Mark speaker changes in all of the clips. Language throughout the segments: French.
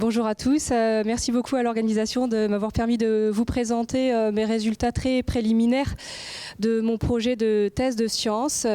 Speaker 1: Bonjour à tous, merci beaucoup à l'organisation de m'avoir permis de vous présenter mes résultats très préliminaires de mon projet de thèse de science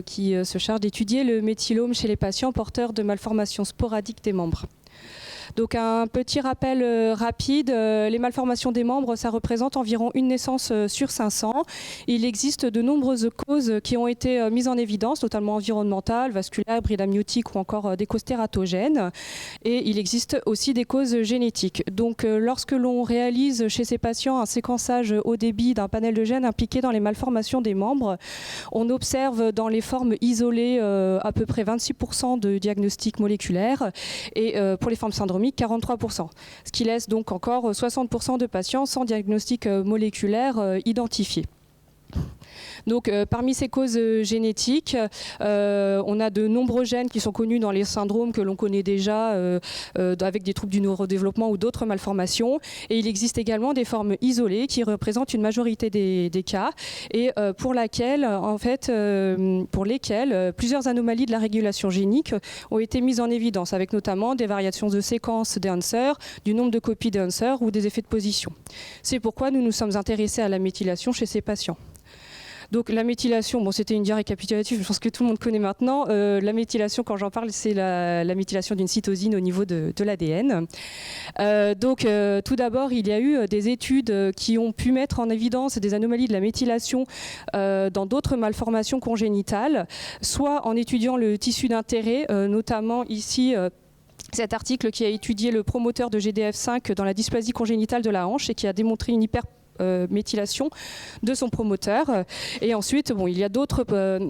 Speaker 1: qui se charge d'étudier le méthylome chez les patients porteurs de malformations sporadiques des membres. Donc un petit rappel rapide, les malformations des membres, ça représente environ une naissance sur 500. Il existe de nombreuses causes qui ont été mises en évidence, notamment environnementales, vasculaires, bridamniotiques ou encore des causes tératogènes. Et il existe aussi des causes génétiques. Donc lorsque l'on réalise chez ces patients un séquençage haut débit d'un panel de gènes impliqués dans les malformations des membres, on observe dans les formes isolées à peu près 26% de diagnostic moléculaire et pour les formes syndromiques 43%, ce qui laisse donc encore 60% de patients sans diagnostic moléculaire identifié. Donc, parmi ces causes génétiques, on a de nombreux gènes qui sont connus dans les syndromes que l'on connaît déjà avec des troubles du neurodéveloppement ou d'autres malformations. Et il existe également des formes isolées qui représentent une majorité des cas et pour lesquelles plusieurs anomalies de la régulation génique ont été mises en évidence, avec notamment des variations de séquence des Hanser, du nombre de copies des Hanser ou des effets de position. C'est pourquoi nous nous sommes intéressés à la méthylation chez ces patients. Donc la méthylation, bon, c'était une diapo récapitulative, je pense que tout le monde connaît maintenant. La méthylation, quand j'en parle, c'est la méthylation d'une cytosine au niveau de l'ADN. Tout d'abord, il y a eu des études qui ont pu mettre en évidence des anomalies de la méthylation dans d'autres malformations congénitales, soit en étudiant le tissu d'intérêt, notamment ici cet article qui a étudié le promoteur de GDF5 dans la dysplasie congénitale de la hanche et qui a démontré une hyperméthylation de son promoteur. Et ensuite, il y a d'autres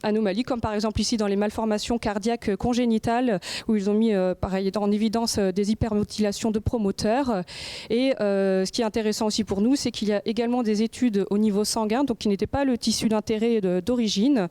Speaker 1: anomalies, comme par exemple ici dans les malformations cardiaques congénitales, où ils ont mis en évidence des hyperméthylations de promoteurs. Et ce qui est intéressant aussi pour nous, c'est qu'il y a également des études au niveau sanguin, donc qui n'étaient pas le tissu d'intérêt d'origine,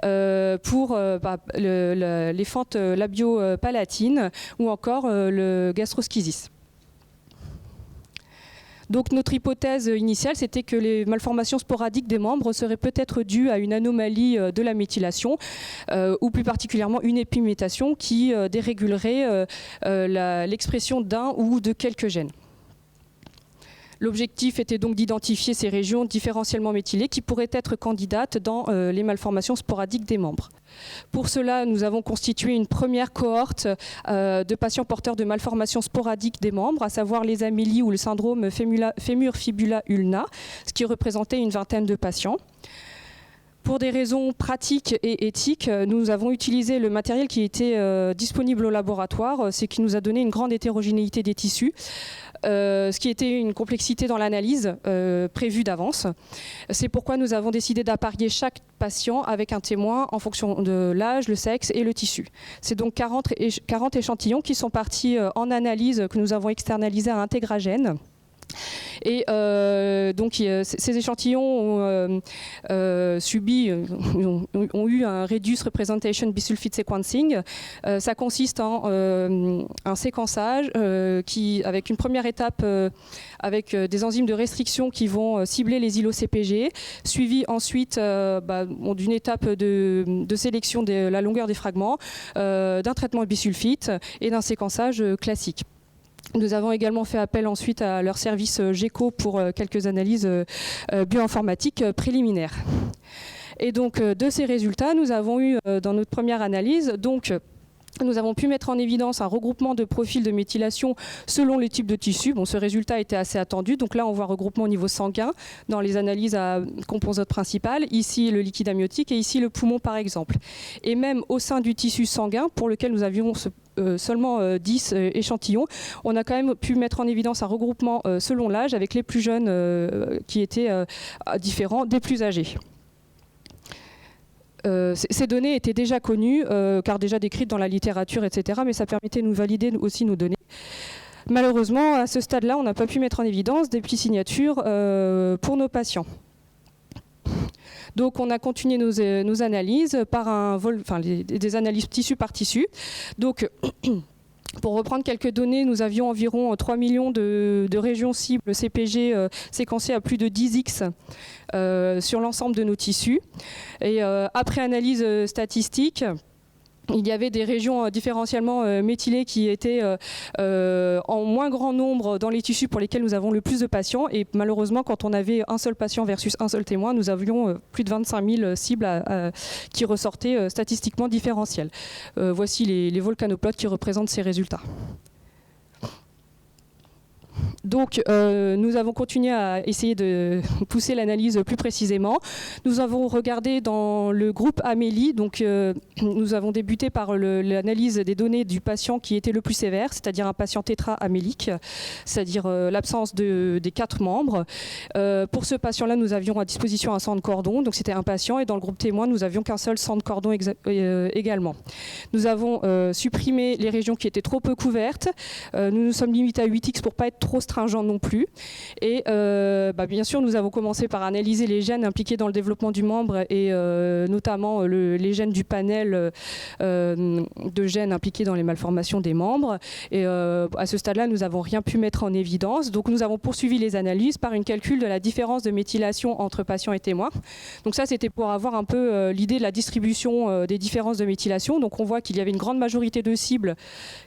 Speaker 1: pour les fentes labio-palatines ou encore le gastroschisis. Donc notre hypothèse initiale, c'était que les malformations sporadiques des membres seraient peut-être dues à une anomalie de la méthylation, ou plus particulièrement une épimétation qui dérégulerait l'expression d'un ou de quelques gènes. L'objectif était donc d'identifier ces régions différentiellement méthylées qui pourraient être candidates dans les malformations sporadiques des membres. Pour cela, nous avons constitué une première cohorte de patients porteurs de malformations sporadiques des membres, à savoir les amélies ou le syndrome fémur-fibula-ulna, ce qui représentait une vingtaine de patients. Pour des raisons pratiques et éthiques, nous avons utilisé le matériel qui était disponible au laboratoire, ce qui nous a donné une grande hétérogénéité des tissus, ce qui était une complexité dans l'analyse prévue d'avance. C'est pourquoi nous avons décidé d'apparier chaque patient avec un témoin en fonction de l'âge, le sexe et le tissu. C'est donc 40 échantillons qui sont partis en analyse que nous avons externalisés à Integragen. Et ces échantillons ont eu un Reduced Representation Bisulfite Sequencing. Ça consiste en un séquençage avec une première étape avec des enzymes de restriction qui vont cibler les îlots CPG, suivi ensuite d'une étape de sélection de la longueur des fragments, d'un traitement bisulfite et d'un séquençage classique. Nous avons également fait appel ensuite à leur service GECO pour quelques analyses bioinformatiques préliminaires. Et donc de ces résultats, nous avons eu dans notre première analyse, nous avons pu mettre en évidence un regroupement de profils de méthylation selon les types de tissus. Bon, ce résultat était assez attendu. Donc là, on voit regroupement au niveau sanguin dans les analyses à composantes principales. Ici, le liquide amniotique et ici, le poumon, par exemple. Et même au sein du tissu sanguin, pour lequel nous avions seulement 10 échantillons, on a quand même pu mettre en évidence un regroupement selon l'âge avec les plus jeunes qui étaient différents des plus âgés. Ces données étaient déjà connues, car déjà décrites dans la littérature, etc., mais ça permettait de nous valider aussi nos données. Malheureusement, à ce stade-là, on n'a pas pu mettre en évidence des signatures pour nos patients. Donc on a continué nos analyses par des analyses tissu par tissu. Donc pour reprendre quelques données, nous avions environ 3 millions de régions cibles CPG séquencées à plus de 10x sur l'ensemble de nos tissus. Et après analyse statistique, il y avait des régions différentiellement méthylées qui étaient en moins grand nombre dans les tissus pour lesquels nous avons le plus de patients. Et malheureusement, quand on avait un seul patient versus un seul témoin, nous avions plus de 25 000 cibles qui ressortaient statistiquement différentielles. Voici les volcanoplots qui représentent ces résultats. Donc, nous avons continué à essayer de pousser l'analyse plus précisément. Nous avons regardé dans le groupe Amélie, donc nous avons débuté par l'analyse des données du patient qui était le plus sévère, c'est-à-dire un patient tétra-amélique, c'est-à-dire l'absence des 4 membres. Pour ce patient-là, nous avions à disposition un sang de cordon, donc c'était un patient, et dans le groupe témoin, nous avions qu'un seul sang de cordon également. Nous avons supprimé les régions qui étaient trop peu couvertes. Nous nous sommes limités à 8x pour ne pas être trop stringent non plus. Et bien sûr, nous avons commencé par analyser les gènes impliqués dans le développement du membre et notamment les gènes du panel de gènes impliqués dans les malformations des membres. Et à ce stade-là, nous n'avons rien pu mettre en évidence. Donc nous avons poursuivi les analyses par une calcul de la différence de méthylation entre patients et témoins. Donc ça, c'était pour avoir un peu l'idée de la distribution des différences de méthylation. Donc on voit qu'il y avait une grande majorité de cibles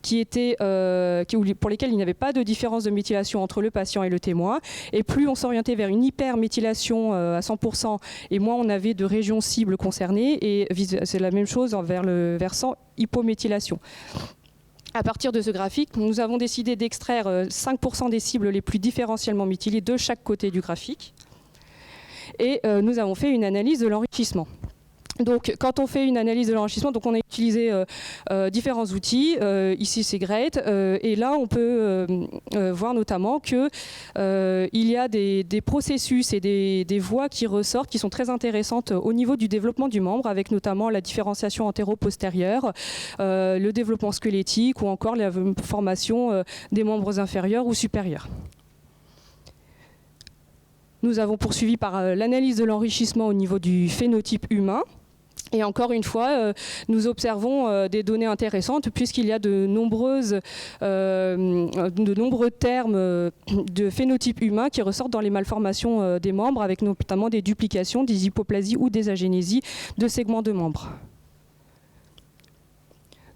Speaker 1: qui étaient, pour lesquelles il n'y avait pas de différence de méthylation entre le patient et le témoin. Et plus on s'orientait vers une hyperméthylation à 100%, et moins on avait de régions cibles concernées. Et c'est la même chose vers le versant hypométhylation. À partir de ce graphique, nous avons décidé d'extraire 5% des cibles les plus différentiellement méthylées de chaque côté du graphique. Et nous avons fait une analyse de l'enrichissement. Donc, quand on fait une analyse de l'enrichissement, donc on a utilisé différents outils. Ici, c'est GREAT. Et là, on peut voir notamment qu'il y a des processus et des voies qui ressortent, qui sont très intéressantes au niveau du développement du membre, avec notamment la différenciation antéro-postérieure, le développement squelettique ou encore la formation des membres inférieurs ou supérieurs. Nous avons poursuivi par l'analyse de l'enrichissement au niveau du phénotype humain. Et encore une fois, nous observons des données intéressantes puisqu'il y a de nombreux termes de phénotype humain qui ressortent dans les malformations des membres, avec notamment des duplications, des hypoplasies ou des agénésies de segments de membres.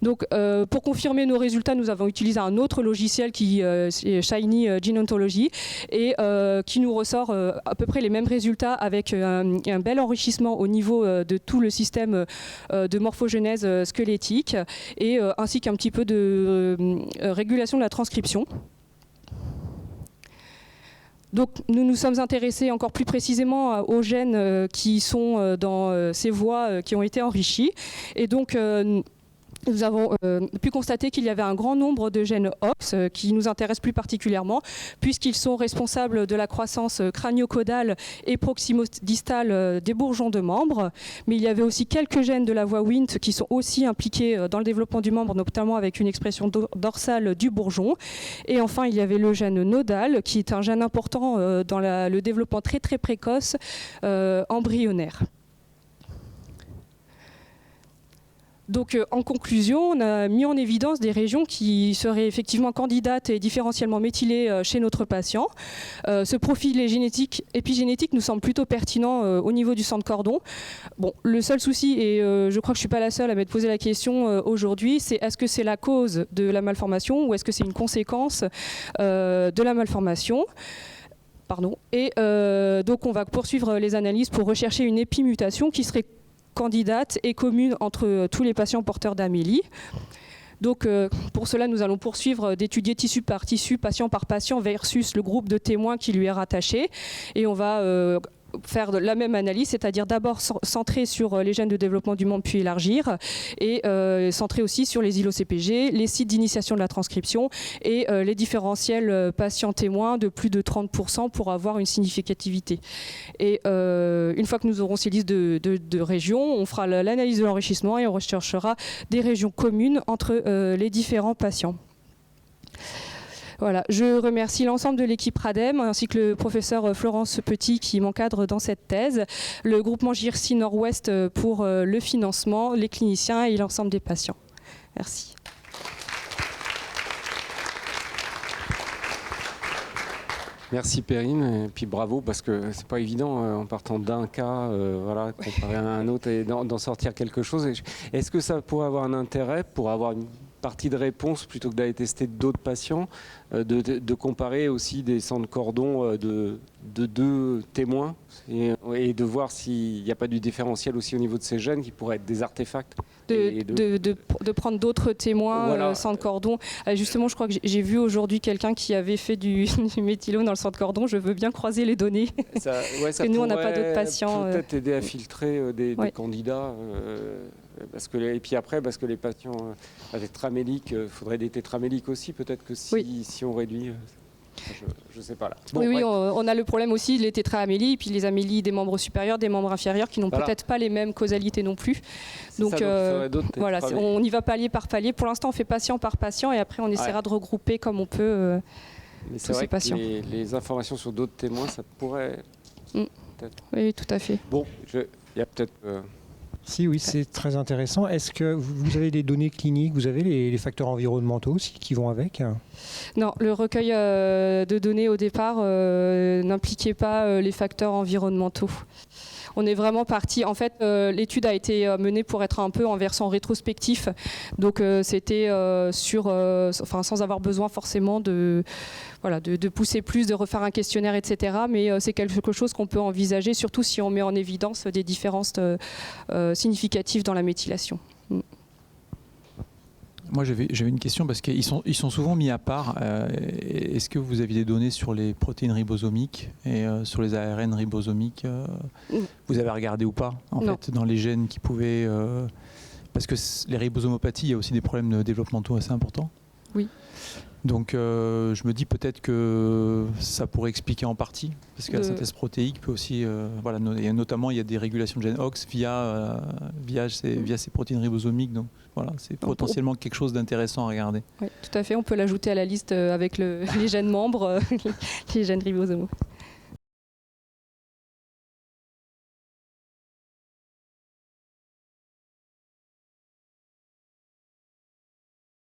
Speaker 1: Donc, pour confirmer nos résultats, nous avons utilisé un autre logiciel qui est Shiny Gene Ontology et qui nous ressort à peu près les mêmes résultats avec un bel enrichissement au niveau de tout le système de morphogenèse squelettique et ainsi qu'un petit peu de régulation de la transcription. Donc, nous nous sommes intéressés encore plus précisément aux gènes qui sont dans ces voies qui ont été enrichies. Et donc, nous avons pu constater qu'il y avait un grand nombre de gènes OX qui nous intéressent plus particulièrement puisqu'ils sont responsables de la croissance crânio-caudale et proximo-distale des bourgeons de membres. Mais il y avait aussi quelques gènes de la voie Wnt qui sont aussi impliqués dans le développement du membre, notamment avec une expression dorsale du bourgeon. Et enfin, il y avait le gène nodal qui est un gène important dans le développement très très précoce embryonnaire. Donc, en conclusion, on a mis en évidence des régions qui seraient effectivement candidates et différentiellement méthylées chez notre patient. Ce profil épigénétique nous semble plutôt pertinent au niveau du sang de cordon. Bon, le seul souci, et je crois que je ne suis pas la seule à m'être posé la question aujourd'hui, c'est est-ce que c'est la cause de la malformation ou est-ce que c'est une conséquence de la malformation ? Pardon. Et donc, on va poursuivre les analyses pour rechercher une épimutation qui serait candidate et commune entre tous les patients porteurs d'Amélie. Donc pour cela, nous allons poursuivre d'étudier tissu par tissu, patient par patient versus le groupe de témoins qui lui est rattaché. Et on va faire la même analyse, c'est-à-dire d'abord centrer sur les gènes de développement du membre puis élargir et centrer aussi sur les îlots CPG, les sites d'initiation de la transcription et les différentiels patients témoins de plus de 30% pour avoir une significativité. Et une fois que nous aurons ces listes de régions, on fera l'analyse de l'enrichissement et on recherchera des régions communes entre les différents patients. Voilà, je remercie l'ensemble de l'équipe RADEM ainsi que le professeur Florence Petit qui m'encadre dans cette thèse, le groupement GIRSI Nord-Ouest pour le financement, les cliniciens et l'ensemble des patients. Merci.
Speaker 2: Merci Perrine, et puis bravo, parce que c'est pas évident en partant d'un cas, voilà, comparer à un autre et d'en sortir quelque chose. Est-ce que ça pourrait avoir un intérêt pour avoir une partie de réponse plutôt que d'aller tester d'autres patients, de comparer aussi des sangs de cordon de deux témoins et de voir s'il n'y a pas du différentiel aussi au niveau de ces gènes qui pourraient être des artefacts.
Speaker 1: De prendre d'autres témoins
Speaker 2: voilà.
Speaker 1: sang de cordon. Justement, je crois que j'ai vu aujourd'hui quelqu'un qui avait fait du méthylome dans le sang de cordon. Je veux bien croiser les données.
Speaker 2: Ça
Speaker 1: que nous, on n'a pas d'autres patients.
Speaker 2: Peut-être aider à filtrer des candidats. Et puis après, parce que les patients tétraméliques, il faudrait des tétraméliques aussi. Peut-être que si on réduit... Je ne sais pas là.
Speaker 1: Bon, oui, on a le problème aussi les tétraamélies, puis les amélies des membres supérieurs, des membres inférieurs qui n'ont peut-être pas les mêmes causalités non plus. Donc, voilà, on y va palier par palier. Pour l'instant, on fait patient par patient et après on essaiera de regrouper comme on peut tous ces patients.
Speaker 2: Les informations sur d'autres témoins, ça pourrait peut-être...
Speaker 1: Oui, tout à fait.
Speaker 2: Bon, il y a peut-être...
Speaker 3: Oui, c'est très intéressant. Est-ce que vous avez des données cliniques, vous avez les facteurs environnementaux aussi qui vont avec?
Speaker 1: Non, le recueil de données au départ n'impliquait pas les facteurs environnementaux. On est vraiment parti. En fait, l'étude a été menée pour être un peu en versant rétrospectif. Donc, c'était sans avoir besoin forcément de pousser plus, de refaire un questionnaire, etc. Mais c'est quelque chose qu'on peut envisager, surtout si on met en évidence des différences significatives dans la méthylation.
Speaker 4: Moi, j'avais une question parce qu'ils sont souvent mis à part. Est-ce que vous aviez des données sur les protéines ribosomiques et sur les ARN ribosomiques Vous avez regardé ou pas, en fait, dans les gènes qui pouvaient... parce que les ribosomopathies, il y a aussi des problèmes développementaux assez importants.
Speaker 1: Oui.
Speaker 4: Donc, je me dis peut-être que ça pourrait expliquer en partie, parce que la synthèse protéique peut aussi... notamment, il y a des régulations de gènes OX via ces protéines ribosomiques. Donc, voilà, c'est potentiellement quelque chose d'intéressant à regarder.
Speaker 1: Oui, tout à fait. On peut l'ajouter à la liste avec les gènes membres, les gènes ribosomaux.